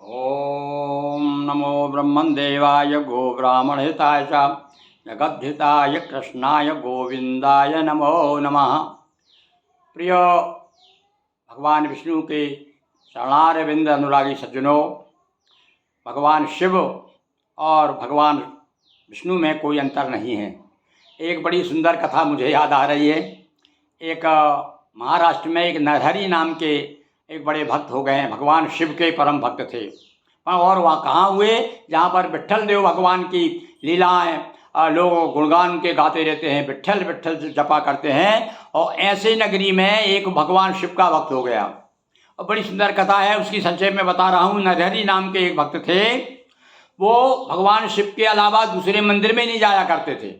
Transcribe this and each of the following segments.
ओम नमो ब्रह्मदेवाय गो ब्राह्मणहिताय च जगद्धिताय कृष्णाय गोविंदाय नमो नमः। प्रिय भगवान विष्णु के शरणारविंद अनुरागी सज्जनों, भगवान शिव और भगवान विष्णु में कोई अंतर नहीं है। एक बड़ी सुंदर कथा मुझे याद आ रही है। एक महाराष्ट्र में एक नरहरि नाम के एक बड़े भक्त हो गए हैं। भगवान शिव के परम भक्त थे। और वहाँ कहाँ हुए, जहाँ पर विट्ठल देव भगवान की लीलाएं लोग गुणगान के गाते रहते हैं, विट्ठल विट्ठल जपा करते हैं। और ऐसे नगरी में एक भगवान शिव का भक्त हो गया। और बड़ी सुंदर कथा है, उसकी संक्षेप में बता रहा हूँ। नरहरि नाम के एक भक्त थे। वो भगवान शिव के अलावा दूसरे मंदिर में नहीं जाया करते थे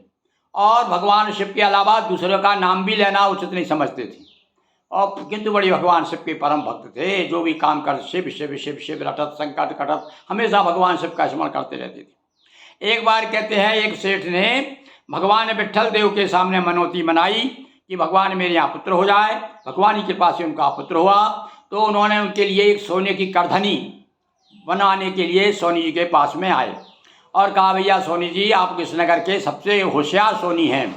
और भगवान शिव के अलावा दूसरे का नाम भी लेना उचित नहीं समझते थे। और किंतु बड़ी भगवान शिव के परम भक्त थे। जो भी काम कर शिव शिव शिव शिव रटत संकट कटत, हमेशा भगवान शिव का स्मरण करते रहते थे। एक बार कहते हैं, एक सेठ ने भगवान विट्ठल देव के सामने मनौती मनाई कि भगवान मेरे यहाँ पुत्र हो जाए। भगवान की कृपा से उनका पुत्र हुआ। तो उन्होंने उनके लिए एक सोने की करधनी बनाने के लिए सोनी जी के पास में आए और कहा, भैया सोनी जी, आप इस नगर के सबसे होशियार सोनी हैं।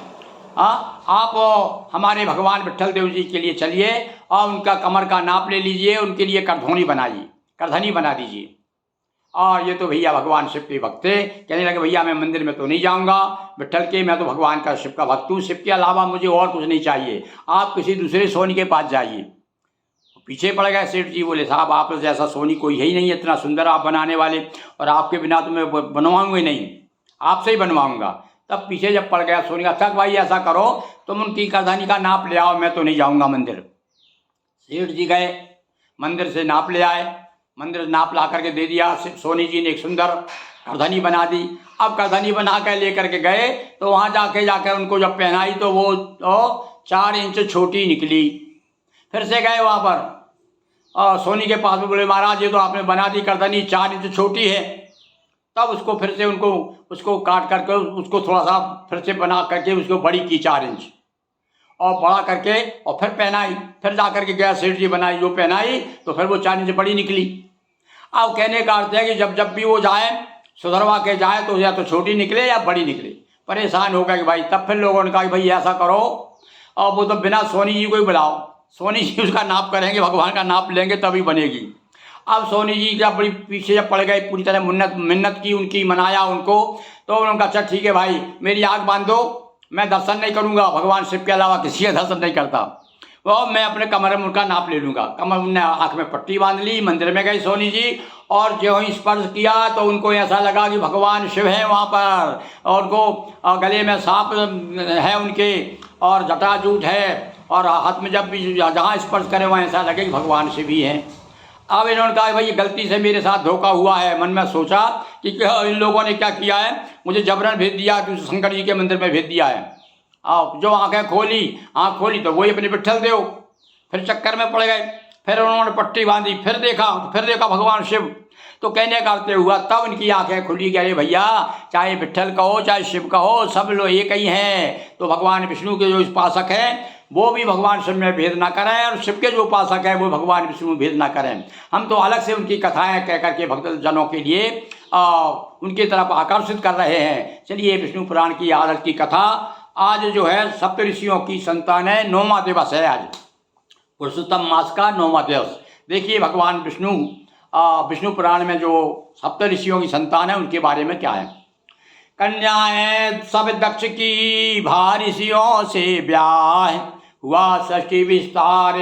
आप हमारे भगवान विट्ठल देव जी के लिए चलिए और उनका कमर का नाप ले लीजिए, उनके लिए करधनी बना दीजिए। और ये तो भैया भगवान शिव के भक्त थे। कहने लगे, भैया मैं मंदिर में तो नहीं जाऊंगा विट्ठल के, मैं तो भगवान का शिव का भक्त हूँ। शिव के अलावा मुझे और कुछ नहीं चाहिए, आप किसी दूसरे सोनी के पास जाइए। पीछे पड़ गए सेठ जी। बोले, साहब आप जैसा सोनी कोई है ही नहीं, इतना सुंदर आप बनाने वाले, और आपके बिना तो मैं बनवाऊंगा ही नहीं, आपसे ही बनवाऊंगा। तब पीछे जब पड़ गया सोनी का, तक भाई ऐसा करो, तुम उनकी करधनी का नाप ले आओ, मैं तो नहीं जाऊंगा मंदिर। सेठ जी गए, मंदिर से नाप ले आए। मंदिर नाप ला करके दे दिया। सोनी जी ने एक सुंदर करधनी बना दी। अब करधनी बना कर लेकर के गए तो वहाँ जाके उनको जब पहनाई तो वो 4 इंच छोटी निकली। फिर से गए वहाँ पर और सोनी के पास में, बोले, महाराज ये तो आपने बना दी करधनी, 4 इंच छोटी है। तब उसको फिर से उसको काट करके उसको थोड़ा सा फिर से बना करके उसको बड़ी की 4 इंच और बड़ा करके और फिर पहनाई। फिर जा करके गया सेठ जी, बनाई, जो पहनाई तो फिर वो 4 इंच बड़ी निकली। अब कहने का अर्थ है कि जब भी वो जाए सुधरवा के जाए तो या तो छोटी निकले या बड़ी निकले। परेशान हो गया कि भाई, तब फिर लोगों ने कहा कि भाई ऐसा करो, और वो तो बिना सोनी जी को ही बुलाओ, सोनी जी उसका नाप करेंगे, भगवान का नाप लेंगे तभी बनेगी। अब सोनी जी जब बड़ी पीछे जब पड़ गए, पूरी तरह मिन्नत की उनकी, मनाया उनको, तो उन्होंने कहा, अच्छा ठीक है भाई, मेरी आँख बांध दो, मैं दर्शन नहीं करूँगा, भगवान शिव के अलावा किसी का दर्शन नहीं करता, वो मैं अपने कमरे में उनका नाप ले लूँगा। कमर ने आँख में पट्टी बांध ली। मंदिर में गई सोनी जी और जो ही स्पर्श किया तो उनको ऐसा लगा कि भगवान शिव हैं वहाँ पर, और उनको गले में सांप है उनके, और जटाजूट है, और हाथ में जब भी जहाँ स्पर्श करे वहाँ ऐसा लगे कि भगवान शिव ही हैं। अब इन्होंने कहा, भाई गलती से मेरे साथ धोखा हुआ है। मन में सोचा कि इन लोगों ने क्या किया है, मुझे जबरन भेज दिया, शंकर जी के मंदिर में भेज दिया है। आओ, जो आँख खोली तो वही अपने विट्ठल देव। फिर चक्कर में पड़ गए। फिर उन्होंने पट्टी बांधी, फिर देखा भगवान शिव। तो कहने का अर्थ हुआ, तब इनकी आंखें खुली। गए भैया, चाहे विट्ठल कहो चाहे शिव कहो, सब लोग एक ही हैं। तो भगवान विष्णु के जो उपासक हैं वो भी भगवान शिव में भेद ना करें, और शिव के जो उपासक हैं वो भगवान विष्णु में भेद ना करें। हम तो अलग से उनकी कथाएं कह करके भक्त जनों के लिए उनकी तरफ आकर्षित कर रहे हैं। चलिए, विष्णु पुराण की आज की कथा, आज जो है सप्त ऋषियों की संतान है, 9वां दिवस है आज, पुरुषोत्तम मास का 9वां दिवस। देखिए भगवान विष्णु पुराण में जो सप्त ऋषियों की संतान है उनके बारे में क्या है। कन्याएं सब दक्ष की भारिषियों से ब्याह, हुआ षष्ठी विस्तार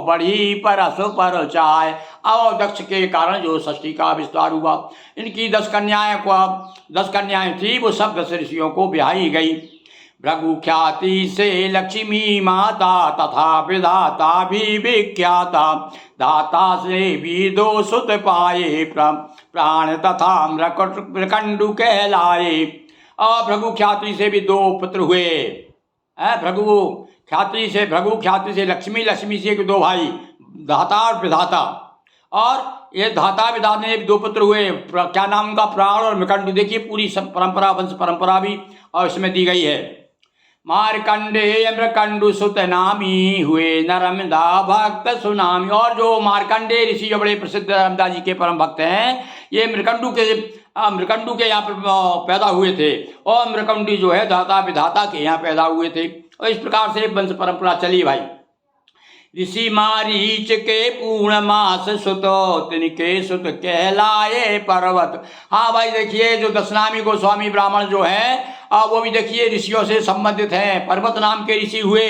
बढ़ी परस पर चाय। अब दक्ष के कारण जो षष्ठी का विस्तार हुआ, इनकी 10 कन्याएं थी, वो सब 10 ऋषियों को ब्याही गई। भृगु ख्याति से लक्ष्मी माता, तथा विधाता भी विख्याता, दाता से भी 2 सुत पाए, प्राण तथा मृकंडु कहलाए। और भृगु ख्याति से भी 2 पुत्र हुए। भृगु ख्याति से लक्ष्मी से 2 भाई, दाता और विधाता। और ये धाता विधाता ने भी 2 पुत्र हुए। क्या नाम उनका? प्राण और मृकंडु। देखिए पूरी सब परंपरा, वंश परंपरा भी और इसमें दी गई है। मार्कंडेय मृकंडु सुत नामी हुए नर्मदा भक्त सुनामी। और जो मार्कंडेय ऋषि जो बड़े प्रसिद्ध नर्मदा जी के परम भक्त हैं, ये मृकंडु के यहाँ पर पैदा हुए थे, और मृकंडी जो है दाता विधाता के यहाँ पैदा हुए थे। और इस प्रकार से वंश परंपरा चली भाई। ऋषि मारीच के पूर्ण मास सुतो तिनके सुत कहलाए पर्वत। हाँ भाई देखिए, जो दशनामी गोस्वामी ब्राह्मण जो है वो भी देखिए ऋषियों से संबंधित हैं। पर्वत नाम के ऋषि हुए,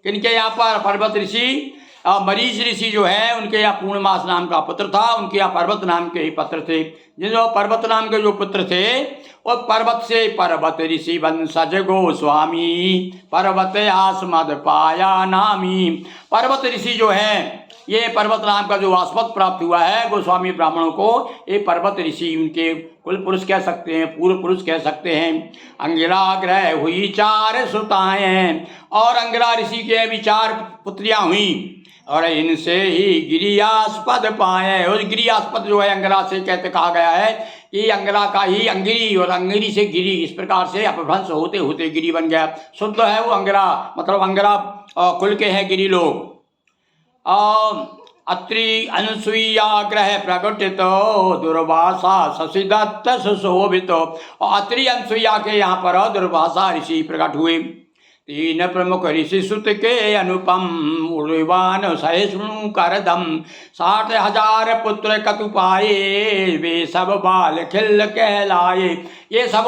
किनके यहाँ पर? पर्वत ऋषि। मरीच ऋषि जो है उनके यहाँ पूर्णमास नाम का पुत्र था, उनके यहाँ पर्वत नाम के ही पुत्र थे। जो पर्वत नाम के जो पुत्र थे वो पर्वत से पर्वत ऋषि वंशज गोस्वामी, पर्वत आस्मद पाया नामी। पर्वत ऋषि जो है, ये पर्वत नाम का जो आस्पद प्राप्त हुआ है गोस्वामी ब्राह्मणों को, ये पर्वत ऋषि उनके कुल पुरुष कह सकते हैं, पूर्व पुरुष कह सकते हैं। अंगिरा ग्रह हुई 4 सुताएं, और अंगिरा ऋषि के भी 4 पुत्रियां हुई, और इनसे ही गिरियास्पद पाए। उस गिरियास्पद जो है अंगिरा से कहते कहा गया है कि अंगिरा का ही अंगिरी, और अंगिरी से गिरी, इस प्रकार से अपभ्रंश होते होते गिरी बन गया। शुद्ध है वो अंगिरा, मतलब अंगिरा कुल के हैं गिरी लोग। अत्रि अनसुईया ग्रह प्रकटित दुर्वासा शशिदत्त सुशोभित। और अत्रि अनसुईया के यहाँ पर दुर्वासा ऋषि प्रकट हुए। 3 प्रमुख ऋषि सुत के अनुपम उर्वान सहिष्णु करदम। 60,000 पुत्र कतु पाए, वे सब बाल खिल कहलाए। ये सब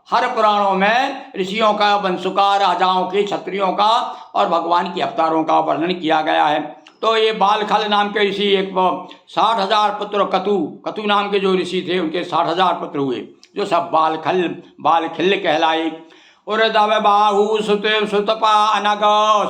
हर पुराणों में ऋषियों का, वंश का, राजाओं के, क्षत्रियों का और भगवान के अवतारों का वर्णन किया गया है। तो ये बालखल नाम के ऋषि, एक 60,000 पुत्र, कतु नाम के जो ऋषि थे उनके 60,000 पुत्र हुए, जो सब बालखिल कहलाए। उर्दव बाहु सुत सुतपा अनग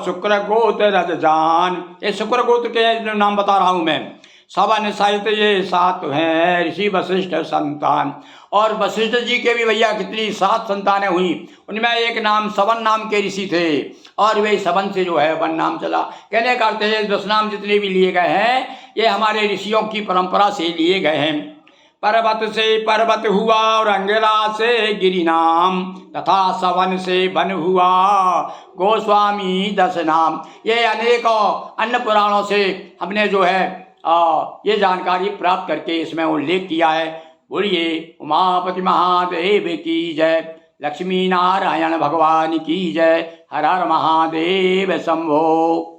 शुक्र गोत्र रजजान। ये शुक्र गोत्र के नाम बता रहा हूँ मैं। सवन सहित ये 7 हैं ऋषि वशिष्ठ संतान। और वशिष्ठ जी के भी भैया कितनी 7 संतानें हुई, उनमें एक नाम सवन नाम के ऋषि थे, और वे सवन से जो है वन नाम चला। कहने का अर्थ है 10 नाम जितने भी लिए गए हैं ये हमारे ऋषियों की परंपरा से लिए गए हैं। पर्वत से पर्वत हुआ, और अंगिरा से गिरि नाम, तथा सवन से वन हुआ गोस्वामी 10 नाम। ये अनेक अन्य पुराणों से हमने जो है ये जानकारी प्राप्त करके इसमें उल्लेख किया है। बोलिए उमापति महादेव की जय, लक्ष्मी नारायण भगवान की जय। हर हर महादेव शंभो।